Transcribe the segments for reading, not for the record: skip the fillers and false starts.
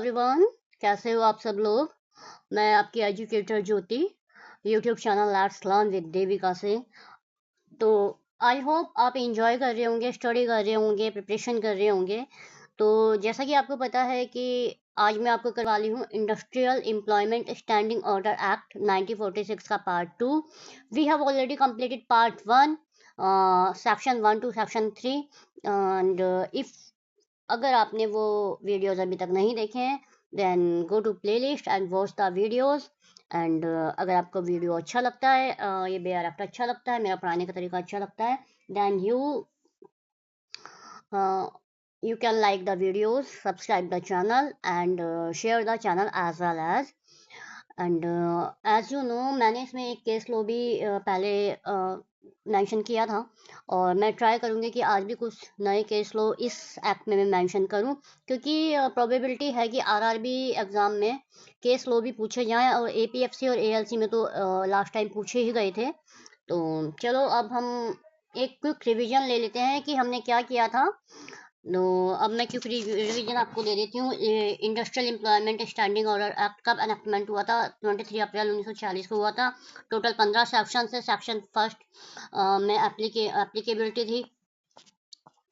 Everyone, कैसे हो आप सब लोग। मैं आपकी educator Jyoti YouTube channel let's learn with Devika से। तो आई होप आप एंजॉय कर रहे होंगे, स्टडी कर रहे होंगे, प्रिपरेशन कर रहे होंगे। तो जैसा कि आपको पता है कि आज मैं आपको करवा ली हूँ industrial employment standing order act 1946 का part 2। We have already completed part 1, section 1 to section 3। And if अगर आपने वो वीडियोस अभी तक नहीं देखे हैं then go to playlist and watch the videos. And अगर आपको वीडियो अच्छा लगता है, ये बेयर एक्ट अच्छा लगता है, मेरा पढ़ाने का तरीका अच्छा लगता है, then you can like the videos, subscribe the channel and share the channel as well as। And as you know, मैंने इसमें एक केस लो भी पहले मेंशन किया था, और मैं ट्राई करूँगी कि आज भी कुछ नए केस लो इस एक्ट में मैं मेंशन करूँ, क्योंकि प्रोबेबिलिटी है कि आरआरबी एग्ज़ाम में केस लो भी पूछे जाएं, और एपीएफसी और एएलसी में तो लास्ट टाइम पूछे ही गए थे। तो चलो अब हम एक क्विक रिवीजन ले लेते हैं कि हमने क्या किया था। तो अब मैं क्विक रिवीजन आपको दे देती हूँ। Industrial employment standing order act कब एनेक्टमेंट हुआ था? 23 अप्रैल 1940 को हुआ था। टोटल 15 सेक्शन से सेक्शन फर्स्ट में एप्लीकेबिलिटी थी,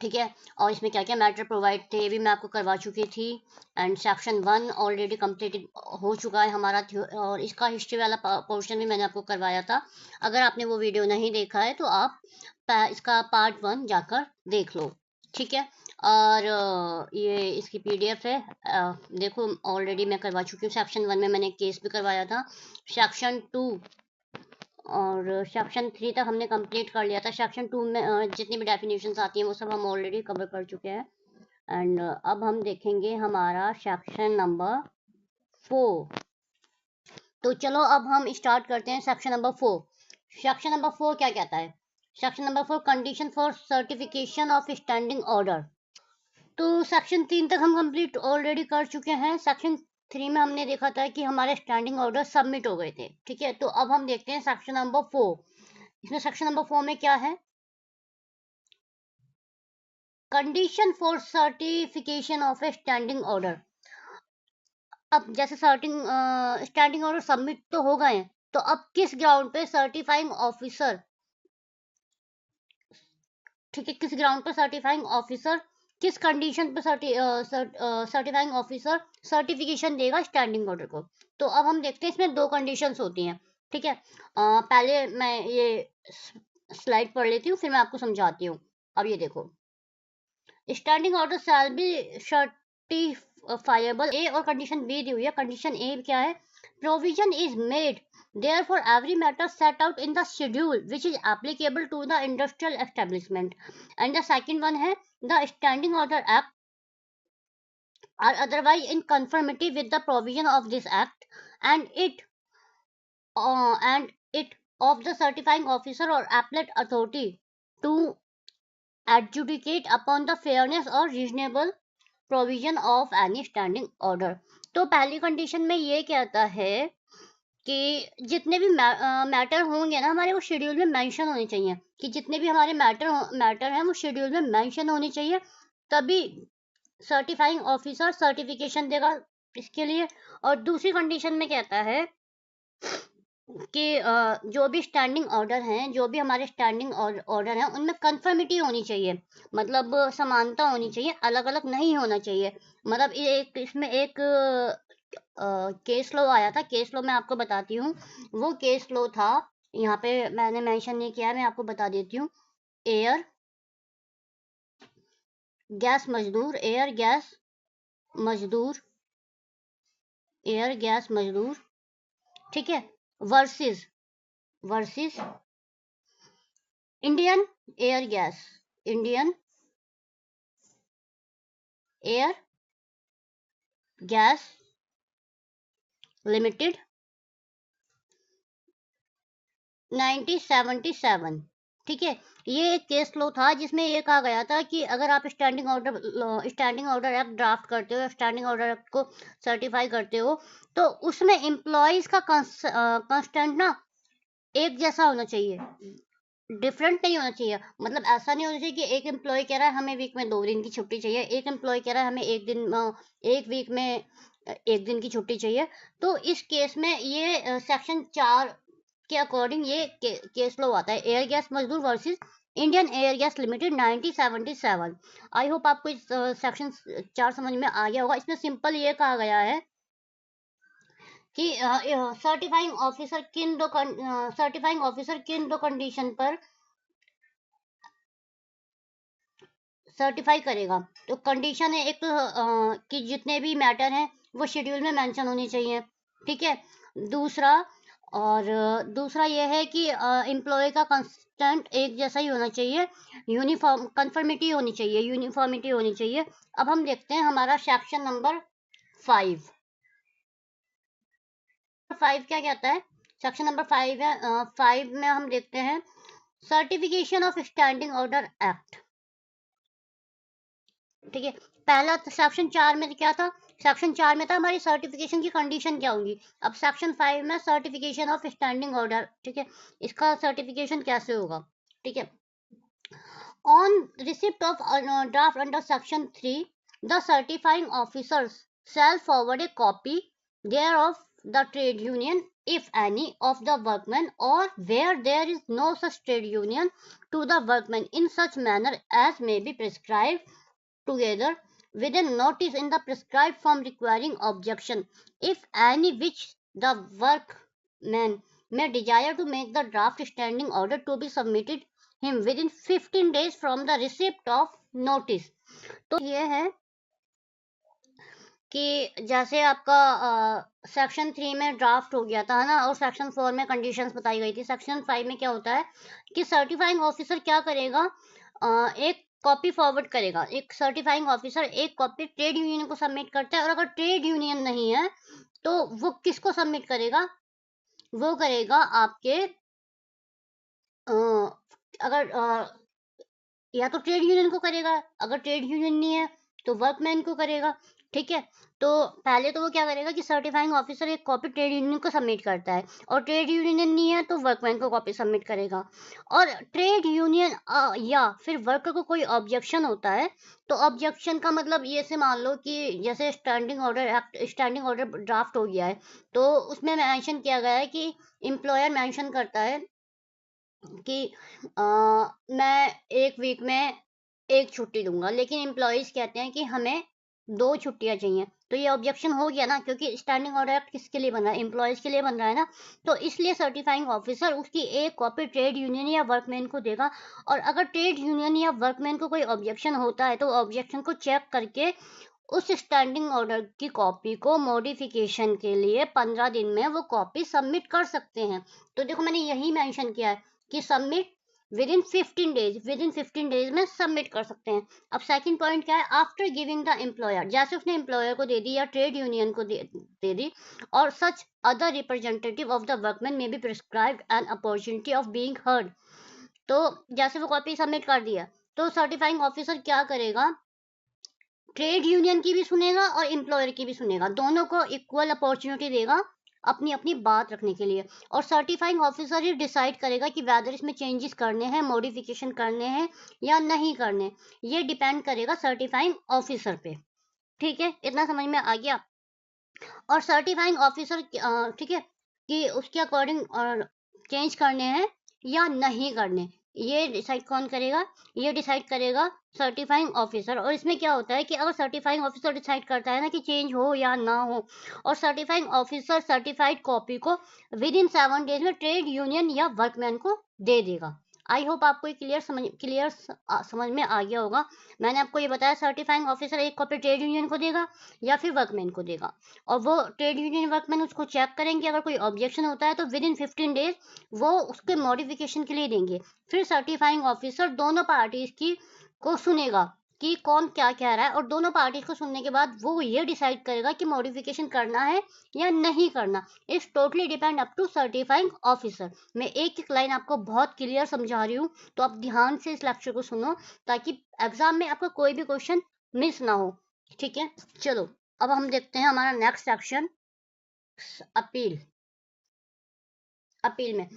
ठीक है। और इसमें क्या क्या मैटर प्रोवाइड थे ये भी मैं आपको करवा चुकी थी। एंड सेक्शन 1 ऑलरेडी कंप्लीटेड हो चुका है हमारा, और इसका हिस्ट्री वाला पोर्शन भी मैंने आपको करवाया था। अगर आपने वो वीडियो नहीं देखा है तो आप इसका पार्ट 1 जाकर देख लो, ठीक है। और ये इसकी पीडीएफ है, देखो ऑलरेडी मैं करवा चुकी हूँ। सेक्शन 1 में मैंने केस भी करवाया था। सेक्शन 2 और सेक्शन 3 तक हमने कंप्लीट कर लिया था। सेक्शन 2 में जितनी भी डेफिनेशंस आती हैं वो सब हम ऑलरेडी कवर कर चुके हैं। एंड अब हम देखेंगे हमारा सेक्शन नंबर 4। तो चलो अब हम स्टार्ट करते हैं सेक्शन नंबर 4। सेक्शन नंबर 4 क्या कहता है? Section number 4 condition for certification of standing order. तो सेक्शन 3 तक हम कंप्लीट ऑलरेडी कर चुके हैं। सेक्शन 3 में हमने देखा था कि हमारे स्टैंडिंग ऑर्डर सबमिट हो गए थे, ठीक है। तो अब हम देखते हैं सेक्शन नंबर 4। इसमें सेक्शन नंबर 4 में क्या है? Condition for certification of A standing order. अब जैसे स्टैंडिंग ऑर्डर सबमिट तो हो गए हैं, तो अब किस ग्राउंड पे सर्टिफाइंग ऑफिसर, ठीक है, किस ग्राउंड पे सर्टिफाइंग ऑफिसर, किस कंडीशन पे सर्टिफाइंग ऑफिसर सर्टिफिकेशन देगा स्टैंडिंग ऑर्डर को। तो अब हम देखते हैं इसमें दो कंडीशंस होती हैं, ठीक है। पहले मैं ये स्लाइड पढ़ लेती हूँ, फिर मैं आपको समझाती हूँ। अब ये देखो, स्टैंडिंग ऑर्डर शैल बी सर्टिफाइबल। ए और कंडीशन बी दी हुई है। कंडीशन ए क्या है? Provision is made therefore every matter set out in the schedule which is applicable to the industrial establishment। and the second one है the standing order act are otherwise in conformity with the provision of this act and it of the certifying officer or appellate authority to adjudicate upon the fairness or reasonable provision of any standing order। तो पहली condition में ये कहता है कि जितने भी matter होंगे ना हमारे, वो शेड्यूल में मेंशन होने चाहिए, कि जितने भी हमारे मैटर हैं वो शेड्यूल में मेंशन होने चाहिए, तभी सर्टिफाइंग ऑफिसर सर्टिफिकेशन देगा इसके लिए। और दूसरी कंडीशन में कहता है कि जो भी स्टैंडिंग ऑर्डर हैं, जो भी हमारे स्टैंडिंग ऑर्डर हैं, उनमें कंफर्मिटी होनी चाहिए, मतलब समानता होनी चाहिए, अलग अलग नहीं होना चाहिए। मतलब एक इसमें एक केस लो आया था। केस लो मैं आपको बताती हूँ। वो केस लो था, यहाँ पे मैंने मेंशन नहीं किया है, मैं आपको बता देती हूँ। एयर गैस मजदूर, एयर गैस मजदूर, ठीक है, versus Indian air gas limited 1977, ठीक है। ये एक केस लो था जिसमें ये कहा गया था कि अगर आप स्टैंडिंग ऑर्डर एक्ट ड्राफ्ट करते हो, स्टैंडिंग ऑर्डर एक्ट को सर्टिफाई करते हो, तो उसमें एम्प्लॉयज का कंस्टेंट ना एक जैसा होना चाहिए, डिफरेंट नहीं होना चाहिए। मतलब ऐसा नहीं होना चाहिए कि एक एम्प्लॉय कह रहा है हमें वीक में 2 दिन की छुट्टी चाहिए, एक एम्प्लॉय कह रहा है हमें एक वीक में 1 दिन की छुट्टी चाहिए, तो इस केस में ये सेक्शन 4 के अकॉर्डिंग ये केस लो आता है, एयर गैस मजदूर versus Indian air gas limited 1977। I hope आपको इस सेक्शन 4 समझ में आ गया होगा। इसमें सिंपल ये कहा गया है कि सर्टिफाइंग ऑफिसर किन दो कंडीशन पर सर्टिफाई करेगा। तो कंडीशन है एक तो कि जितने भी मैटर हैं वो शेड्यूल में मेंशन होने चाहिए, ठीक है। दूसरा दूसरा ये है कि एम्प्लॉय का कंस्टेंट एक जैसा ही होना चाहिए, कंफर्मिटी होनी चाहिए, यूनिफॉर्मिटी होनी चाहिए। अब हम देखते हैं हमारा सेक्शन नंबर 5 क्या कहता है। सेक्शन नंबर 5 है, 5 में हम देखते हैं certification of standing order act, ठीक है। पहला सेक्शन 4 में क्या था, सेक्शन 4 में था हमारी सर्टिफिकेशन की कंडीशन क्या होंगी। अब सेक्शन 5 में सर्टिफिकेशन ऑफ स्टैंडिंग ऑर्डर, ठीक है, इसका सर्टिफिकेशन कैसे होगा, ठीक है। On receipt of draft under section 3 the certifying officers shall forward a copy thereof the trade union, if any, of the workmen, or where there is no such trade union, to the workmen in such manner as may be prescribed, together with a notice in the prescribed form requiring objection, if any, which the workman may desire to make the draft standing order to be submitted him within 15 days from the receipt of notice। तो ये है कि जैसे आपका section 3 में draft हो गया था, है ना, और सेक्शन 4 में कंडीशंस बताई गई थी। सेक्शन 5 में क्या होता है कि सर्टिफाइंग ऑफिसर क्या करेगा, एक कॉपी फॉरवर्ड करेगा, एक सर्टिफाइंग ऑफिसर एक कॉपी ट्रेड यूनियन को सबमिट करता है, और अगर ट्रेड यूनियन नहीं है तो वो किसको सबमिट करेगा, वो करेगा आपके अगर या तो ट्रेड यूनियन को करेगा, अगर ट्रेड यूनियन नहीं है तो वर्कमैन को करेगा, ठीक है। तो पहले तो वो क्या करेगा कि सर्टिफाइंग ऑफिसर एक कॉपी ट्रेड यूनियन को सबमिट करता है, और ट्रेड यूनियन नहीं है तो वर्कमैन को कॉपी सबमिट करेगा। और ट्रेड यूनियन या फिर वर्कर को कोई ऑब्जेक्शन होता है, तो ऑब्जेक्शन का मतलब ये से मान लो कि जैसे स्टैंडिंग ऑर्डर ड्राफ्ट हो गया है, तो उसमें मेंशन किया गया है कि एम्प्लॉयर मेंशन करता है कि मैं 1 वीक में 1 छुट्टी दूँगा, लेकिन एम्प्लॉइज़ कहते हैं कि हमें 2 छुट्टियाँ चाहिए। तो ये ऑब्जेक्शन हो गया ना, क्योंकि स्टैंडिंग ऑर्डर एक्ट किसके लिए बन रहा है, एम्प्लॉइज़ के लिए बन रहा है ना। तो इसलिए सर्टिफाइंग ऑफिसर उसकी एक कॉपी ट्रेड यूनियन या वर्कमैन को देगा, और अगर ट्रेड यूनियन या वर्कमैन को कोई ऑब्जेक्शन होता है तो ऑब्जेक्शन को चेक करके उस स्टैंडिंग ऑर्डर की कॉपी को मॉडिफिकेशन के लिए 15 दिन में वो कॉपी सबमिट कर सकते हैं। तो देखो मैंने यही मेंशन किया है कि सबमिट विद इन 15 डेज में सबमिट कर सकते हैं। अब सेकंड पॉइंट क्या है, आफ्टर गिविंग द एम्प्लॉयर, जैसे उसने एम्प्लॉयर को दे दी या ट्रेड यूनियन को दे दी, और such other representative of the workman may be prescribed an opportunity of being heard. तो जैसे वो कॉपी सबमिट कर दिया, तो सर्टिफाइंग ऑफिसर क्या करेगा, ट्रेड यूनियन की भी सुनेगा और एम्प्लॉयर की भी सुनेगा, दोनों को इक्वल अपॉर्चुनिटी देगा अपनी अपनी बात रखने के लिए। और सर्टिफाइंग ऑफिसर ही डिसाइड करेगा कि वेदर इसमें चेंजेस करने हैं, मॉडिफिकेशन करने हैं या नहीं करने, ये डिपेंड करेगा सर्टिफाइंग ऑफिसर पे, ठीक है। इतना समझ में आ गया। और सर्टिफाइंग ऑफिसर ठीक है कि उसके अकॉर्डिंग चेंज करने हैं या नहीं करने, ये डिसाइड कौन करेगा, ये डिसाइड करेगा सर्टिफाइंग ऑफिसर। और इसमें क्या होता है कि अगर सर्टिफाइंग ऑफिसर डिसाइड करता है ना कि चेंज हो या ना हो, और सर्टिफाइंग ऑफिसर सर्टिफाइड कॉपी को विद इन 7 डेज में ट्रेड यूनियन या वर्कमैन को दे देगा। आई होप आपको क्लियर समझ में आ गया होगा। मैंने आपको ये बताया सर्टिफाइंग ऑफिसर एक कॉपी ट्रेड यूनियन को देगा या फिर वर्कमैन को देगा, और वो ट्रेड यूनियन वर्कमैन उसको चेक करेंगे, अगर कोई ऑब्जेक्शन होता है तो विद इन 15 डेज वो उसके मॉडिफिकेशन के लिए देंगे। फिर सर्टिफाइंग ऑफिसर दोनों पार्टीज की को सुनेगा कि कौन क्या कह रहा है, और दोनों पार्टीज को सुनने के बाद वो ये डिसाइड करेगा कि मॉडिफिकेशन करना है या नहीं करना। It's totally depend up to certifying officer. मैं एक एक लाइन आपको बहुत क्लियर समझा रही हूँ, तो आप ध्यान से इस लेक्चर को सुनो ताकि एग्जाम में आपका कोई भी क्वेश्चन मिस ना हो, ठीक है। चलो अब हम देखते हैं हमारा नेक्स्ट सेक्शन, अपील। अपील में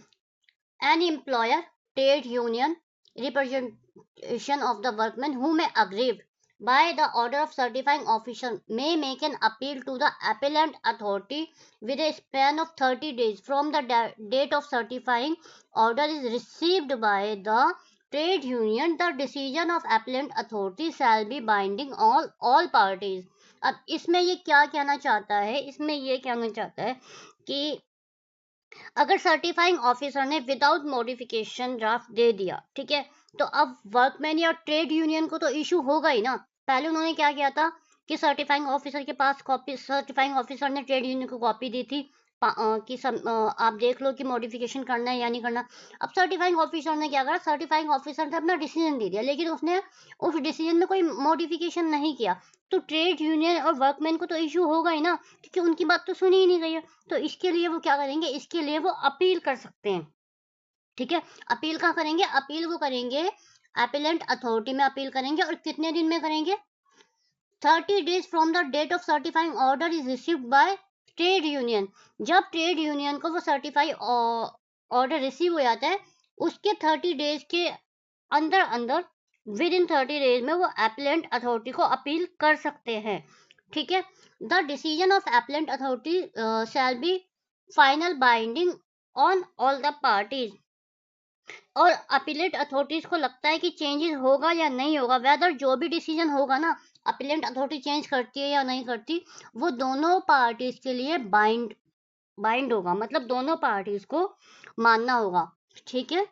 an employer, trade union, representation of the workman who may aggrieve by the order of certifying officer may make an appeal to the appellant authority with a span of 30 days from the date of certifying order is received by the trade union. The decision of appellant authority shall be binding on all parties. अब इसमें ये क्या कहना चाहता है, इसमें ये कहना चाहता है कि अगर सर्टिफाइंग ऑफिसर ने विदाउट मॉडिफिकेशन ड्राफ्ट दे दिया, ठीक है, तो अब वर्कमैन या ट्रेड यूनियन को तो इशू होगा ही ना। पहले उन्होंने क्या किया था कि सर्टिफाइंग ऑफिसर के पास कॉपी, सर्टिफाइंग ऑफिसर ने ट्रेड यूनियन को कॉपी दी थी कि आप देख लो कि मॉडिफिकेशन करना है या नहीं करना। अब सर्टिफाइंग ऑफिसर ने क्या करा, सर्टिफाइंग ऑफिसर ने अपना डिसीजन दे दिया, लेकिन उसने उस डिसीजन में कोई मॉडिफिकेशन नहीं किया, तो ट्रेड यूनियन और वर्कमैन को तो इशू होगा ही ना, क्योंकि उनकी बात तो सुनी ही नहीं गई है। तो इसके लिए वो क्या करेंगे, इसके लिए वो अपील कर सकते हैं, ठीक है। अपील कहाँ करेंगे, अपील वो करेंगे अपीलेंट अथॉरिटी में अपील करेंगे, और कितने दिन में करेंगे, 30 days from the date of certifying order is received by trade union. जब ट्रेड यूनियन को वो सर्टिफाई ऑर्डर रिसीव हो जाता है, उसके 30 डेज के अंदर अंदर, विद इन 30 डेज में वो अपीलेंट अथॉरिटी को अपील कर सकते हैं, ठीक है। The decision of appellate authority shall be final binding on all the parties. और अपीलेट अथॉरिटीज को लगता है कि चेंजेस होगा या नहीं होगा, वेदर जो भी डिसीजन होगा ना, अपीलेंट अथॉरिटी चेंज करती है या नहीं करती, वो दोनों पार्टीज के लिए बाइंड होगा, मतलब दोनों पार्टीज को मानना होगा, ठीक है।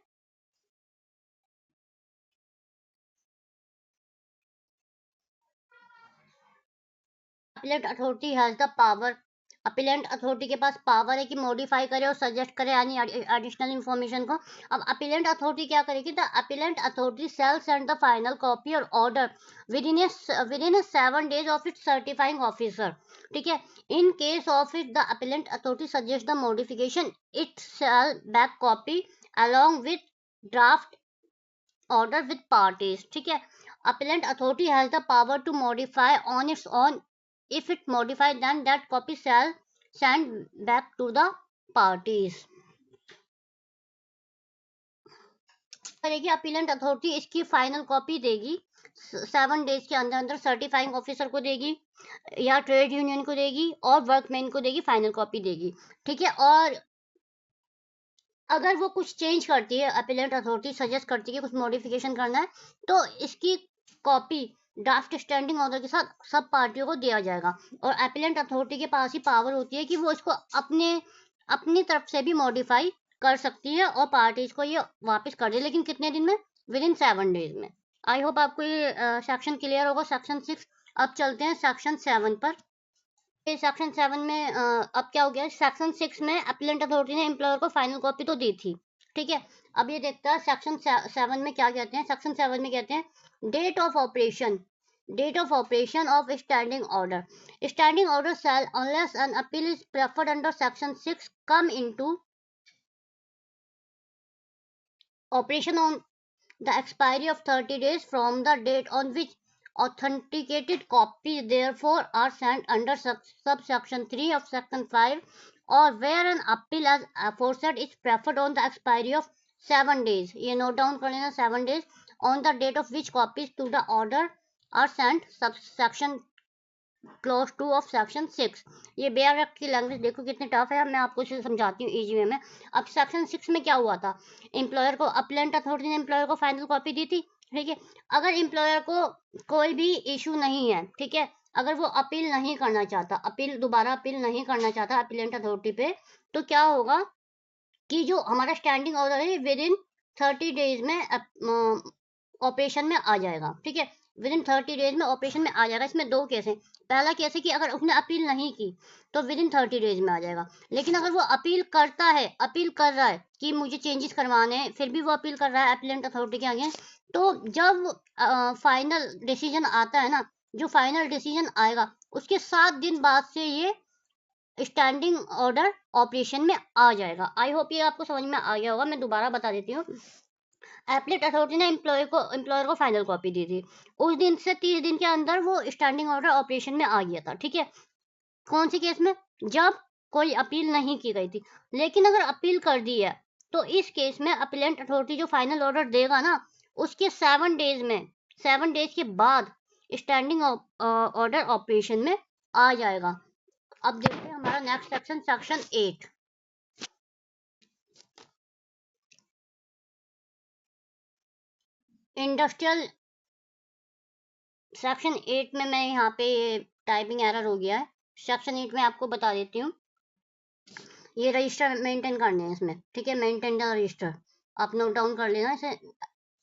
Appellate authority has the power, appellate authority के पास पावर है कि मॉडिफाई करे और सजेस्ट करे यानी एडिशनल इंफॉर्मेशन को। अब अपीलेंट अथॉरिटी क्या करेगी, the appellate authority shall send the final copy और order within 7 days of its certifying officer, ठीक है। In case of it the appellate authority suggest the modification, it shall back copy along with draft order with parties, ठीक है। Appellant authority has the power to modify on its own. If it modified, then that copy shall send back to the parties. करेगी appellate authority, इसकी final copy देगी 7 days के अंदर अंदर, certifying officer को देगी या ट्रेड यूनियन को देगी और वर्कमैन को देगी, फाइनल कॉपी देगी, ठीक है। और अगर वो कुछ चेंज करती है, अपीलेंट अथॉरिटी सजेस्ट करती है कुछ मॉडिफिकेशन करना है, तो इसकी कॉपी ड्राफ्ट स्टैंडिंग ऑर्डर के साथ सब पार्टियों को दिया जाएगा। और अपीलेंट अथॉरिटी के पास ही पावर होती है कि वो इसको अपनी तरफ से भी मॉडिफाई कर सकती है और पार्टीज को ये वापस कर दे, लेकिन कितने दिन में, विद इन 7 days में। आई होप आपको ये सेक्शन क्लियर होगा, सेक्शन 6। अब चलते हैं सेक्शन 7 पर। सेक्शन 7 में अब क्या हो गया, सेक्शन 6 में अपीलेंट अथॉरिटी ने एम्प्लॉयर को फाइनल कॉपी तो दी थी, ठीक है। अब ये देखता है सेक्शन 7 में क्या कहते हैं। सेक्शन 7 में कहते हैं date of operation of standing order. Standing order shall unless an appeal is preferred under section 6 come into operation on the expiry of 30 days from the date on which authenticated copies therefore are sent under subsection 3 of section 5, or where an appeal as aforesaid is preferred on the expiry of 7 days, ये note down कर लेना, 7 days on the date of which copies to the order are sent, subsection clause 2 of section 6। ये bare act की language देखो कितनी tough है, अब मैं आपको इसे समझाती हूँ इजी वे में। अब सेक्शन 6 में क्या हुआ था, एम्प्लॉयर को, अपीलेंट अथॉरिटी ने एम्प्लॉयर को फाइनल कॉपी दी थी, ठीक है। अगर एम्प्लॉयर को कोई भी इशू नहीं है, ठीक है, अगर वो अपील नहीं करना चाहता, दोबारा अपील नहीं करना चाहता अपीलेंट अथॉरिटी पे, तो क्या होगा कि जो हमारा स्टैंडिंग ऑर्डर है विद इन 30 days में ऑपरेशन में आ जाएगा, ठीक है। विद इन 30 days में ऑपरेशन में आ जाएगा। इसमें 2 केस हैं। पहला केस है कि अगर उसने अपील नहीं की तो विद इन 30 days में आ जाएगा, लेकिन अगर वो अपील करता है, अपील कर रहा है कि मुझे चेंजेस करवाने हैं, फिर भी वो अपील कर रहा है अपीलेंट अथॉरिटी के आगे, तो जब फाइनल डिसीजन आता है ना, जो फाइनल डिसीजन आएगा उसके 7 दिन बाद से ये स्टैंडिंग ऑर्डर ऑपरेशन में आ जाएगा। आई होप ये आपको समझ में आ गया होगा, मैं दोबारा बता देती हूँ। एप्लेट अथॉरिटी ने एम्प्लॉयर को फाइनल कॉपी दी थी, उस दिन से 30 दिन के अंदर वो स्टैंडिंग ऑर्डर ऑपरेशन में आ गया था, ठीक है। कौन सी केस में, जब कोई अपील नहीं की गई थी। लेकिन अगर अपील कर दी है तो इस केस में अपीलेंट अथॉरिटी जो फाइनल ऑर्डर देगा ना, उसके 7 days में, 7 days के बाद स्टैंडिंग ऑर्डर ऑपरेशन में आ जाएगा। अब देखते हैं हमारा next section, section 8। Industrial section 8 में मैं यहाँ पे टाइपिंग एरर हो गया है। सेक्शन 8 में आपको बता देती हूँ, ये रजिस्टर मेंटेन करने हैं इसमें, ठीक है। मेंटेन द रजिस्टर, आप नोट डाउन कर लेना इसे,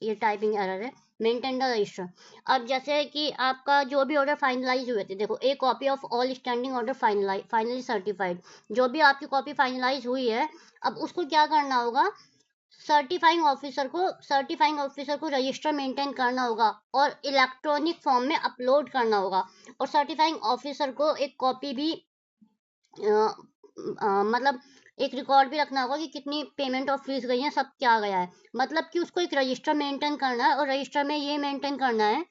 ये टाइपिंग एरर है। Maintain the register. अब जैसे कि आपका जो भी ऑर्डर फाइनलाइज हुए थे, देखो, ए copy of all standing order finally certified, जो भी आपकी कॉपी फाइनलाइज हुई है, अब उसको क्या करना होगा, सर्टिफाइंग ऑफिसर को रजिस्टर मेंटेन करना होगा और इलेक्ट्रॉनिक फॉर्म में अपलोड करना होगा। और सर्टिफाइंग ऑफिसर को एक कॉपी भी मतलब एक रिकॉर्ड भी रखना होगा कि कितनी पेमेंट ऑफ फीस गई है, सब क्या गया है। मतलब कि उसको एक रजिस्टर मेंटेन करना है, और रजिस्टर में ये मेंटेन करना है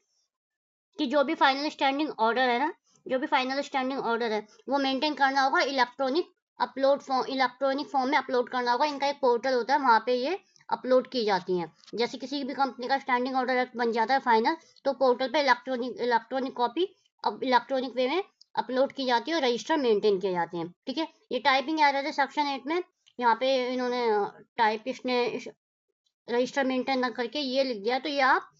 कि जो भी फाइनल स्टैंडिंग ऑर्डर है ना, जो भी फाइनल स्टैंडिंग ऑर्डर है वो मेंटेन करना होगा। इलेक्ट्रॉनिक फॉर्म में अपलोड करना होगा। इनका एक पोर्टल होता है, वहाँ पे ये अपलोड की जाती हैं। जैसे किसी भी कंपनी का स्टैंडिंग ऑर्डर बन जाता है फाइनल, तो पोर्टल पे इलेक्ट्रॉनिक कॉपी अब इलेक्ट्रॉनिक वे में अपलोड की जाती है और रजिस्टर मेंटेन किए जाते हैं, ठीक है। ये टाइपिंग एरर है सेक्शन 8 में। यहाँ पे इन्होंने टाइपिस्ट ने रजिस्टर मेंटेन ना करके ये लिख दिया, तो ये आप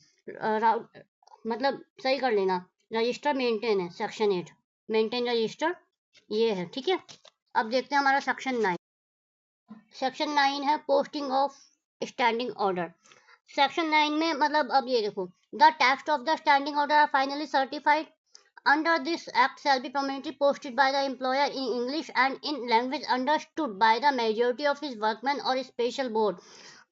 मतलब सही कर लेना। रजिस्टर मेंटेन है सेक्शन 8, मेंटेन रजिस्टर ये है, ठीक है। अब देखते हैं हमारा सेक्शन 9। सेक्शन 9 है posting of standing order. Section 9 में मतलब अब ये देखो, the text of the standing order are finally certified under this act shall be permanently posted by the employer in English and in language understood by the majority of his workmen or special board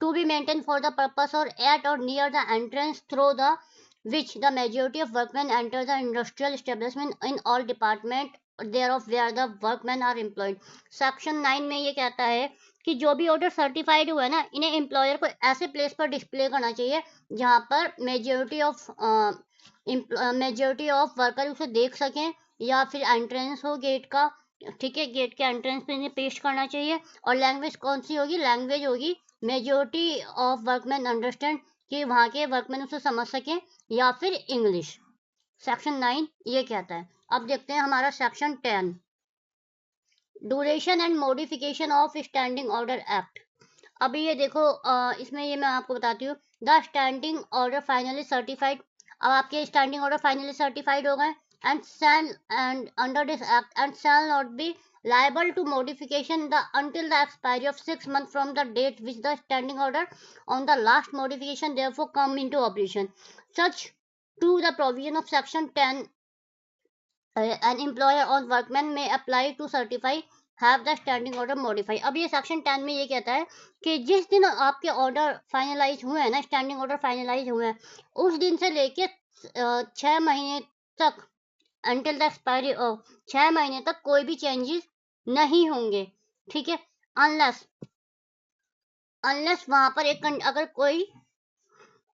to be maintained for the purpose or at or near the entrance through the which the majority of workmen enter the industrial establishment in all department thereof where the workmen are employed। Section 9 में ये कहता है कि जो भी order certified हुआ है ना, इन्हें एम्प्लॉयर को ऐसे प्लेस पर डिस्प्ले करना चाहिए जहां पर मेजोरिटी ऑफ वर्कर उसे देख सकें, या फिर एंट्रेंस हो गेट का, ठीक है, गेट के एंट्रेंस पे इन्हें पेस्ट करना चाहिए। और लैंग्वेज कौन सी होगी, लैंग्वेज होगी मेजोरिटी ऑफ वर्कमैन अंडरस्टैंड, कि वहाँ के वर्कमैन उसे समझ सकें, या फिर इंग्लिश। सेक्शन 9 ये कहता है। अब देखते हैं हमारा section 10, duration and modification of standing order act. अभी ये देखो, इसमें ये मैं आपको बताती हूँ, the standing order finally certified. अब आपके स्टैंडिंग ऑर्डर फाइनली सर्टिफाइड हो गए, and under this act and shall not be liable to modification until the expiry of 6 months from the date which the standing order on the last modification therefore come into operation. Such to the provision of section 10, an employer or workman may apply to certify have the standing order modify। अब ये section 10 में ये कहता है कि जिस दिन आपके ऑर्डर फाइनलाइज हुए हैं ना, स्टैंडिंग ऑर्डर फाइनलाइज हुए हैं, उस दिन से लेके 6 महीने तक, अंटिल द एक्सपायरी ऑफ 6 महीने तक कोई भी चेंजेस नहीं होंगे, ठीक है। अनलेस अनलेस वहां पर एक अगर कोई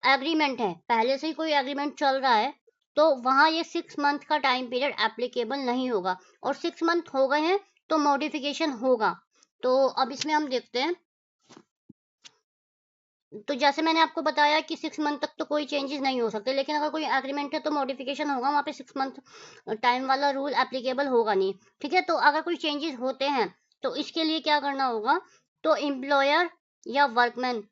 एग्रीमेंट है, पहले से ही कोई एग्रीमेंट चल रहा है, तो वहां ये 6 मंथ का टाइम पीरियड एप्लीकेबल नहीं होगा। और 6 मंथ हो गए हैं तो मॉडिफिकेशन होगा। तो अब इसमें हम देखते हैं, तो जैसे मैंने आपको बताया कि 6 मंथ तक तो कोई चेंजेस नहीं हो सकते, लेकिन अगर कोई एग्रीमेंट है तो मॉडिफिकेशन होगा, वहाँ पे 6 मंथ टाइम वाला रूल एप्लीकेबल होगा नहीं, ठीक है। तो अगर कोई चेंजेस होते हैं तो इसके लिए क्या करना होगा, तो एम्प्लॉयर या वर्कमैन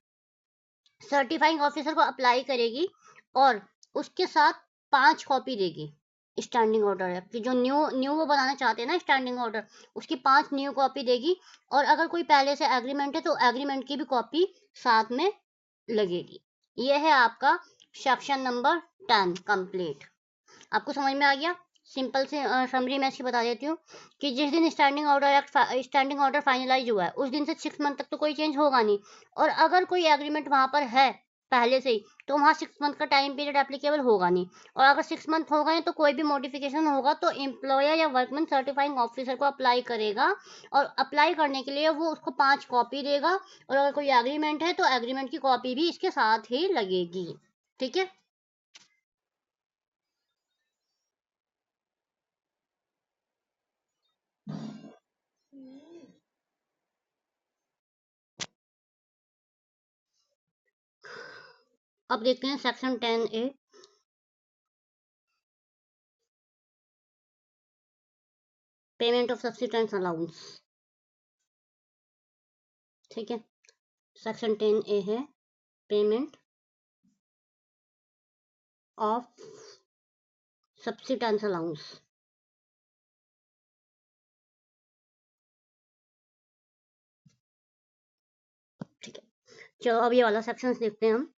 सर्टिफाइंग ऑफिसर को अप्लाई करेगी और उसके साथ 5 कॉपी देगी स्टैंडिंग ऑर्डर की, जो न्यू न्यू वो बनाना चाहते हैं ना स्टैंडिंग ऑर्डर, उसकी 5 न्यू कॉपी देगी। और अगर कोई पहले से एग्रीमेंट है तो एग्रीमेंट की भी कॉपी साथ में लगेगी। ये है आपका सेक्शन नंबर 10 कंप्लीट। आपको समझ में आ गया। सिंपल से समरी मैं इसकी बता देती हूँ कि जिस दिन स्टैंडिंग ऑर्डर फाइनलाइज हुआ है उस दिन से 6 मंथ तक तो कोई चेंज होगा नहीं। और अगर कोई एग्रीमेंट वहां पर है पहले से ही, तो वहाँ 6 मंथ का टाइम पीरियड एप्लीकेबल होगा नहीं। और अगर 6 मंथ हो गए तो कोई भी मॉडिफिकेशन होगा तो एम्प्लॉयर या वर्कमैन सर्टिफाइंग ऑफिसर को अप्लाई करेगा, और अप्लाई करने के लिए वो उसको 5 कॉपी देगा। और अगर कोई एग्रीमेंट है तो एग्रीमेंट की कॉपी भी इसके साथ ही लगेगी, ठीक है। अब देखते हैं section 10A, payment of subsidence allowance, ठीक है। सेक्शन 10A है पेमेंट ऑफ सब्सिडेंस अलाउंस। ठीक है, चलो अब ये वाला सेक्शन देखते हैं हम।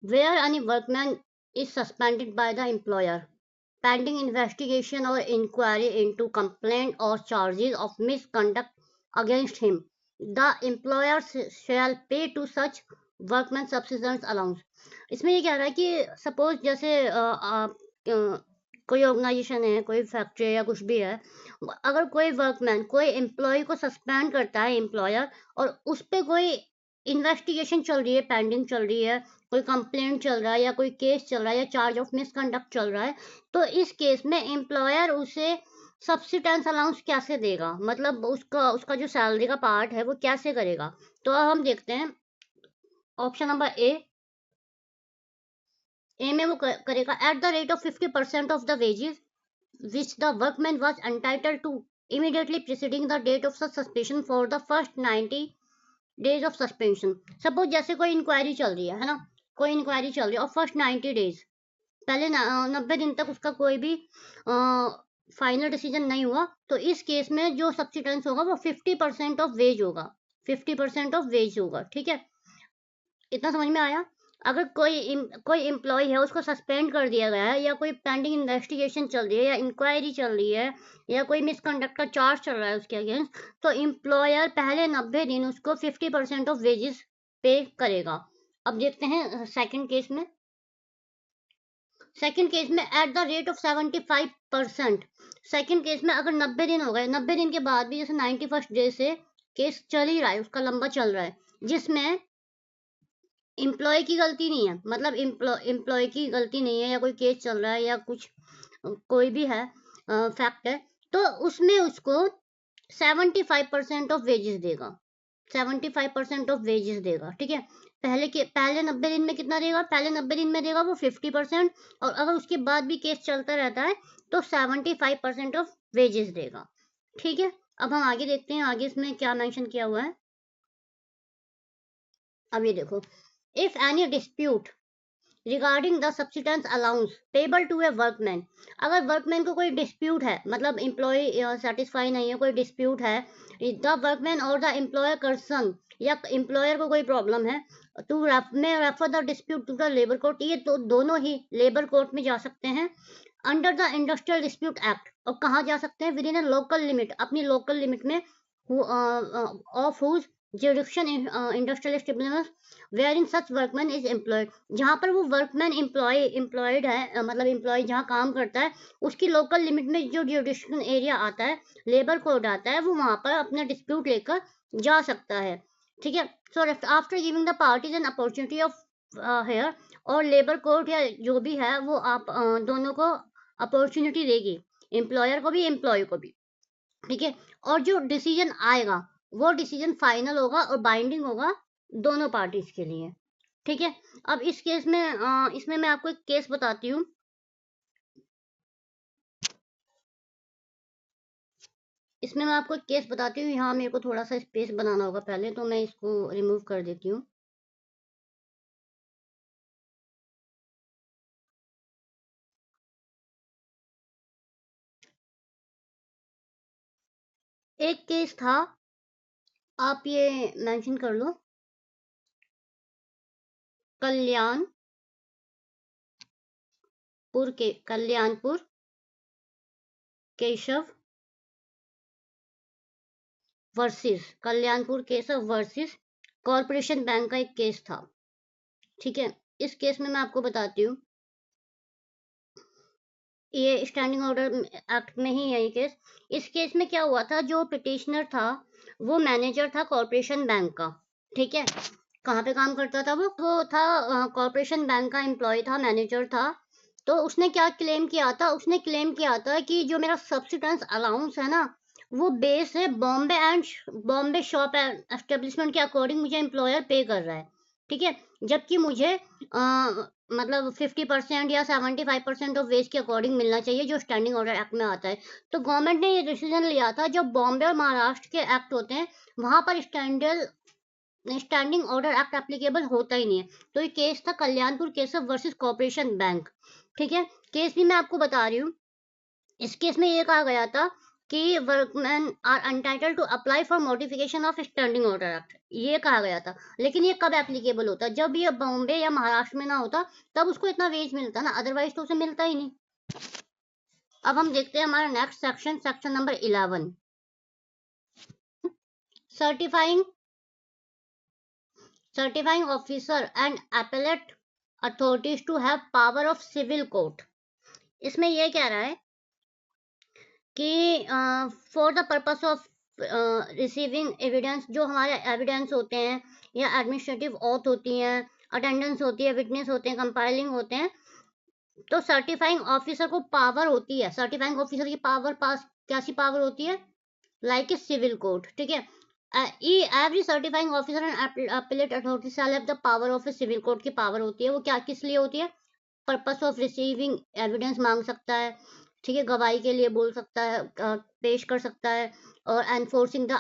Where any workman is suspended by the employer pending investigation or inquiry into complaint or charges of misconduct against him, the employer shall pay to such workman subsistence allowance। इसमें ये कह रहा है कि सपोज जैसे कोई ऑर्गेनाइजेशन है, कोई फैक्ट्री है या कुछ भी है, अगर कोई वर्कमैन कोई एम्प्लॉय को सस्पेंड करता है एम्प्लॉयर, और उस पर कोई इन्वेस्टिगेशन चल रही है, पेंडिंग चल रही है, कोई कंप्लेंट चल रहा है या कोई केस चल रहा है या चार्ज ऑफ मिसकंडक्ट चल रहा है, तो इस केस में एम्प्लॉयर उसे सब्सिडेंस अलाउंस कैसे देगा, मतलब उसका उसका जो सैलरी का पार्ट है वो कैसे करेगा। तो अब हम देखते हैं ऑप्शन नंबर ए में वो करेगा at the rate of 50% of the wages which the workman was entitled to immediately preceding the date of suspension for the first 90 days of suspension. Suppose जैसे कोई इंक्वायरी चल रही है ना, कोई इंक्वायरी चल रही है और फर्स्ट 90 डेज पहले 90 दिन तक उसका कोई भी फाइनल डिसीजन नहीं हुआ, तो इस केस में जो सब्सिडेंस होगा वो 50% ऑफ वेज होगा, 50% ऑफ वेज होगा। ठीक है, इतना समझ में आया। अगर कोई एम्प्लॉय है उसको सस्पेंड कर दिया गया है, या कोई पेंडिंग इन्वेस्टिगेशन चल रही है या इंक्वायरी चल रही है या कोई मिसकंडक्ट का चार्ज चल रहा है उसके अगेंस्ट, तो एम्प्लॉयर पहले 90 दिन उसको 50% ऑफ वेजेस पे करेगा। अब देखते हैं सेकंड केस में। सेकंड केस में eight the rate of 75%। Second case में अगर 90 दिन हो गए, 90 दिन के बाद भी जैसे 91st डे से केस चल ही रहा है, उसका लंबा चल रहा है, जिसमें एम्प्लॉय की गलती नहीं है, मतलब एम्प्लॉय की गलती नहीं है या कोई केस चल रहा है या कुछ कोई भी है फैक्ट है, तो उसमें उसको 75% ऑफ वेजेस देगा, 75% ऑफ वेजेस देगा। ठीक है, पहले 90 दिन में कितना देगा, पहले 90 दिन में देगा वो 50%, और अगर उसके बाद भी केस चलता रहता है तो 75% ऑफ वेजेस देगा। ठीक है, अब हम आगे देखते हैं, आगे इसमें क्या मेंशन किया हुआ है। अब ये देखो, if any dispute regarding the subsistence allowance payable to a workman, अगर वर्कमैन को कोई डिस्प्यूट है, मतलब एम्प्लॉय सेटिस्फाई नहीं है, कोई डिस्प्यूट है, द वर्कमैन और द एम्प्लॉयर कंसर्न, या एम्प्लॉयर को कोई प्रॉब्लम है, टू में refer the dispute to the labour court, ये तो दोनों ही लेबर कोर्ट में जा सकते हैं under the industrial dispute act. और कहाँ जा सकते हैं, within a local limit, अपनी लोकल लिमिट में, of whose jurisdiction industrial establishment where in such workman is employed, जहाँ पर वो वर्कमैन एम्प्लॉयड है, मतलब एम्प्लॉय जहाँ काम करता है, उसकी लोकल लिमिट में जो जुरिडिक्शन एरिया आता है, लेबर कोड आता है, वो वहाँ पर अपना डिस्प्यूट लेकर जा सकता है। ठीक है, so after giving the parties an opportunity of hear, और लेबर कोर्ट या जो भी है वो आप दोनों को अपॉर्चुनिटी देगी, एम्प्लॉयर को भी एम्प्लॉय को भी। ठीक है, और जो डिसीजन आएगा वो डिसीजन फाइनल होगा और बाइंडिंग होगा दोनों पार्टीज के लिए। ठीक है, अब इस केस में इसमें मैं आपको एक केस बताती हूँ। इसमें मैं आपको एक केस बताती हूँ, यहाँ मेरे को थोड़ा सा स्पेस बनाना होगा पहले, तो मैं इसको रिमूव कर देती हूँ। एक केस था, आप ये मेंशन कर लो, Kalyanpur Keshav versus Kalyanpur Keshav versus corporation bank का एक केस था। ठीक है, इस केस में मैं आपको बताती हूँ, ये स्टैंडिंग ऑर्डर एक्ट में ही है ये केस। इस केस में क्या हुआ था, जो पिटिशनर था वो मैनेजर था कॉरपोरेशन बैंक का। ठीक है, कहाँ पे काम करता था वो था कॉरपोरेशन बैंक का एम्प्लॉय था, मैनेजर था। तो उसने क्या क्लेम किया था, उसने क्लेम किया था कि जो मेरा सब्सिडेंस अलाउंस है ना, वो बेस है बॉम्बे शॉप एस्टेब्लिशमेंट के अकॉर्डिंग मुझे एम्प्लॉयर पे कर रहा है। ठीक है, जबकि मुझे मतलब 50% या 75% ऑफ वेज के अकॉर्डिंग मिलना चाहिए, जो स्टैंडिंग ऑर्डर एक्ट में आता है। तो गवर्नमेंट ने ये डिसीजन लिया था, जब बॉम्बे और महाराष्ट्र के एक्ट होते हैं वहां पर स्टैंडिंग ऑर्डर एक्ट एप्लीकेबल होता ही नहीं है। तो ये केस था Kalyanpur Keshav versus corporation bank. ठीक है, केस भी मैं आपको बता रही हूँ। इस केस में ये कहा गया था कि workman are entitled to apply for modification of standing order act, ये कहा गया था। लेकिन ये कब एप्लीकेबल होता? जब ये बॉम्बे या महाराष्ट्र में ना होता, तब उसको इतना वेज मिलता ना, अदरवाइज तो उसे मिलता ही नहीं। अब हम देखते हैं हमारा next section, section number 11, certifying officer and appellate authorities to have power of civil court। इसमें ये कह रहा है कि for the purpose of receiving evidence, जो हमारे एविडेंस होते हैं या एडमिनिस्ट्रेटिव ऑथ होती हैं, अटेंडेंस होती है, विटनेस होते हैं, कंपाइलिंग होते हैं, तो सर्टिफाइंग ऑफिसर को पावर होती है। सर्टिफाइंग ऑफिसर की पावर पास कैसी पावर होती है? Like a civil court. ठीक है, every certifying officer and appellate authority shall have the power of a civil court की पावर होती है। वो क्या किस लिए होती है? पर्पस ऑफ रिसीविंग एविडेंस मांग सकता है, ठीक है, गवाही के लिए बोल सकता है, पेश कर सकता है, और enforcing the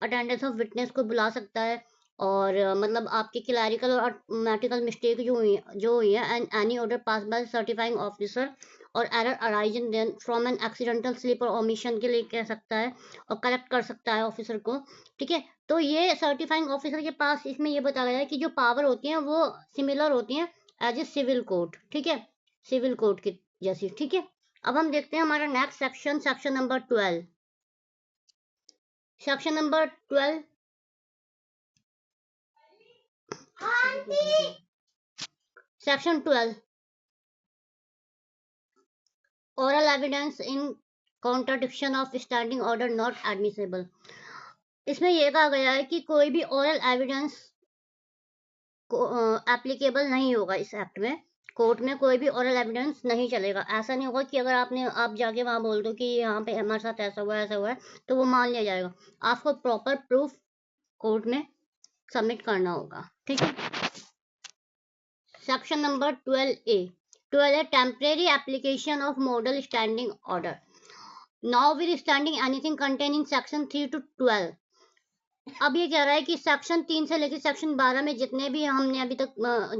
attendance of witness को बुला सकता है, और मतलब आपकी क्लैरिकल और मैटिकल मिस्टेक जो हुई है and any order pass by certifying officer और error arising then from an accidental slip और ओमिशन के लिए कह सकता है और करेक्ट कर सकता है ऑफिसर को। ठीक है, तो ये सर्टिफाइंग ऑफिसर के पास इसमें ये बताया गया है कि जो पावर होती है वो सिमिलर होती है एज ए सिविल कोर्ट। ठीक है, सिविल कोर्ट की जैसी। ठीक है, अब हम देखते हैं हमारा next section, section number 12। Section number 12, section 12, oral evidence in contradiction of standing order not admissible. इसमें यह कहा गया है कि कोई भी ओरल एविडेंस एप्लीकेबल नहीं होगा इस एक्ट में। कोर्ट में कोई भी ओरल एविडेंस नहीं चलेगा। ऐसा नहीं होगा कि अगर आप जाके वहां बोल दो कि यहाँ पे हमारे साथ ऐसा हुआ है तो वो मान लिया जाएगा। आपको प्रॉपर प्रूफ कोर्ट में सबमिट करना होगा। ठीक है, section number 12A, temporary application of model standing order. Now we standing anything contain in section 3 to 12। अब ये कह रहा है कि सेक्शन 3 से लेकर सेक्शन 12 में जितने भी हमने अभी तक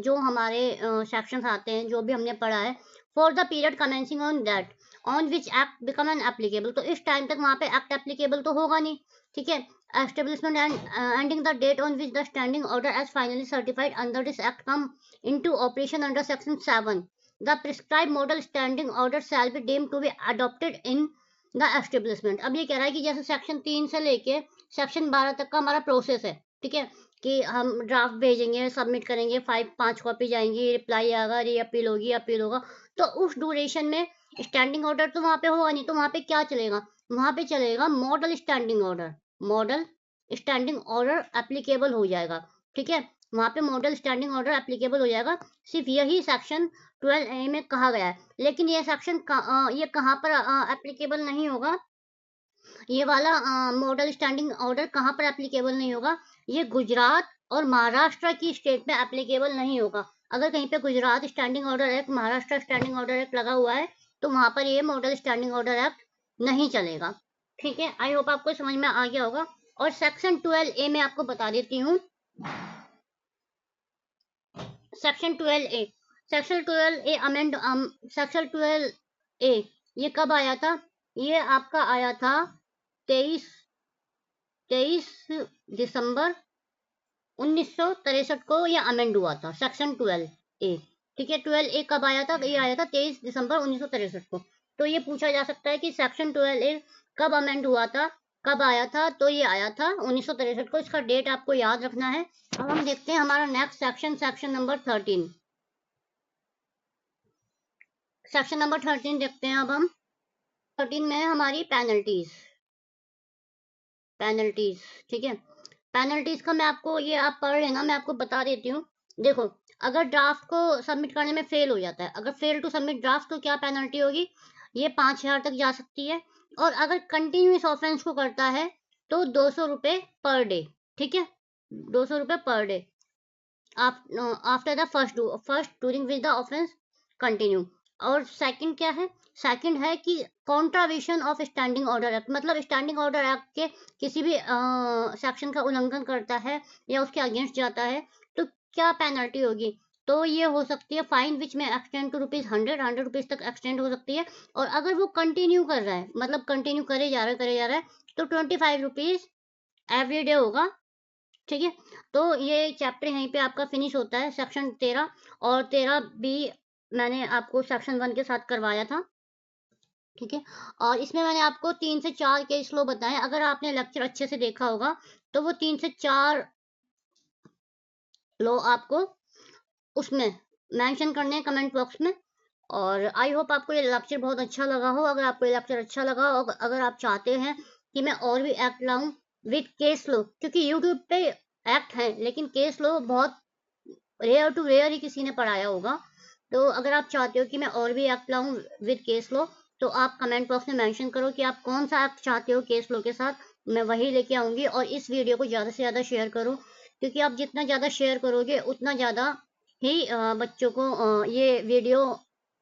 जो हमारे सेक्शंस आते हैं, जो भी हमने पढ़ा है, for the period commencing on that on which act become an applicable, तो इस टाइम तक वहां पे एक्ट एप्लीकेबल तो होगा नहीं। ठीक है, establishment and ending the date on which the standing order as finally certified under this act come into operation under section 7, the prescribe model standing order shall be deemed to be adopted in the establishment. अब ये कह रहा है कि जैसे section 3 से लेके section 12 तक का हमारा प्रोसेस है। ठीक है, कि हम ड्राफ्ट भेजेंगे, सबमिट करेंगे, 5 कॉपी जाएंगी, रिप्लाई आएगा, री अपील होगी, अपील होगा, तो उस ड्यूरेशन में स्टैंडिंग ऑर्डर तो वहां पे होगा नहीं। तो वहां पे क्या चलेगा? वहां पे चलेगा model standing order. Model standing order applicable हो जाएगा। ठीक है, वहां पे मॉडल स्टैंडिंग ऑर्डर एप्लीकेबल हो जाएगा। सिर्फ यही सेक्शन 12A में कहा गया है। लेकिन ये सेक्शन ये कहाँ पर एप्लीकेबल नहीं होगा? ये वाला मॉडल स्टैंडिंग ऑर्डर कहाँ पर एप्लीकेबल नहीं होगा? ये गुजरात और महाराष्ट्र की स्टेट में एप्लीकेबल नहीं होगा। अगर कहीं पे Gujarat standing order act, Maharashtra standing order act लगा हुआ है, तो वहां पर ये मॉडल स्टैंडिंग ऑर्डर एक्ट नहीं चलेगा। ठीक है, आई होप आपको समझ में आ गया होगा। और सेक्शन 12A में आपको बता देती हूँ। Section 12A, section 12A amend section 12A ये कब आया था? ये आपका आया था 23 दिसंबर 1963 को ये अमेंड हुआ था, सेक्शन 12A। ठीक है, 12A कब आया था? ये आया था 23 दिसंबर 1963 को। तो ये पूछा जा सकता है कि सेक्शन 12A कब अमेंड हुआ था, कब आया था? तो ये आया था 1963 को। इसका डेट आपको याद रखना है। अब हम देखते हैं हमारा next section, section number 13। Section number 13 देखते हैं अब हम। 13 में है हमारी पेनल्टीज। ठीक है, पेनल्टीज का मैं आपको, ये आप पढ़ लेना, मैं आपको बता देती हूँ। देखो, अगर ड्राफ्ट को सबमिट करने में फेल हो जाता है, अगर फेल टू सबमिट ड्राफ्ट, तो क्या पेनल्टी होगी? ये 5,000 तक जा सकती है। और अगर कंटिन्यूस ऑफेंस को करता है तो 200 रुपये पर डे। ठीक है, 200 रुपये per day. After the first during with the offence continue. और सेकंड क्या है? सेकंड है कि कॉन्ट्राविशन ऑफ स्टैंडिंग ऑर्डर एक्ट, मतलब स्टैंडिंग ऑर्डर एक्ट के किसी भी सेक्शन का उल्लंघन करता है या उसके अगेंस्ट जाता है तो क्या पेनल्टी होगी? तो ये हो सकती है फाइन विच में एक्सटेंड टू ₹100 तक एक्सटेंड हो सकती है। और अगर वो कंटिन्यू कर रहा है, मतलब कंटिन्यू करे जा रहा है तो ₹25 एवरी डे होगा। ठीक है, तो ये चैप्टर यहीं पे आपका फिनिश होता है, सेक्शन 13। और 13 भी मैंने आपको सेक्शन 1 के साथ करवाया था। ठीक है, और इसमें मैंने आपको 3 से 4 केस लो बताए। अगर आपने लेक्चर अच्छे से देखा होगा तो वो 3 से 4 लो आपको उसमें मेंशन करने हैं कमेंट बॉक्स में। और आई होप आपको ये लेक्चर बहुत अच्छा लगा हो। अगर आपको ये लेक्चर अच्छा लगा हो, अगर आप चाहते हैं कि मैं और भी एक्ट लाऊं विद केस लो, क्योंकि यूट्यूब पे एक्ट है लेकिन केस लो बहुत रेयर टू रेयर ही किसी ने पढ़ाया होगा। तो अगर आप चाहते हो कि मैं और भी एक्ट लाऊं विद केस लो तो आप कमेंट बॉक्स में मेंशन करो कि आप कौन सा एक्ट चाहते हो केस लो के साथ, मैं वही लेके आऊंगी। और इस वीडियो को ज़्यादा से ज़्यादा शेयर करो, क्योंकि आप जितना ज़्यादा शेयर करोगे उतना ज़्यादा ही बच्चों को ये वीडियो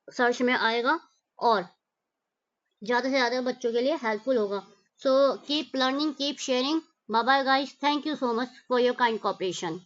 सर्च में आएगा और ज़्यादा से ज़्यादा बच्चों के लिए हेल्पफुल होगा। So keep learning, keep sharing. Bye bye guys, thank you so much for your kind cooperation.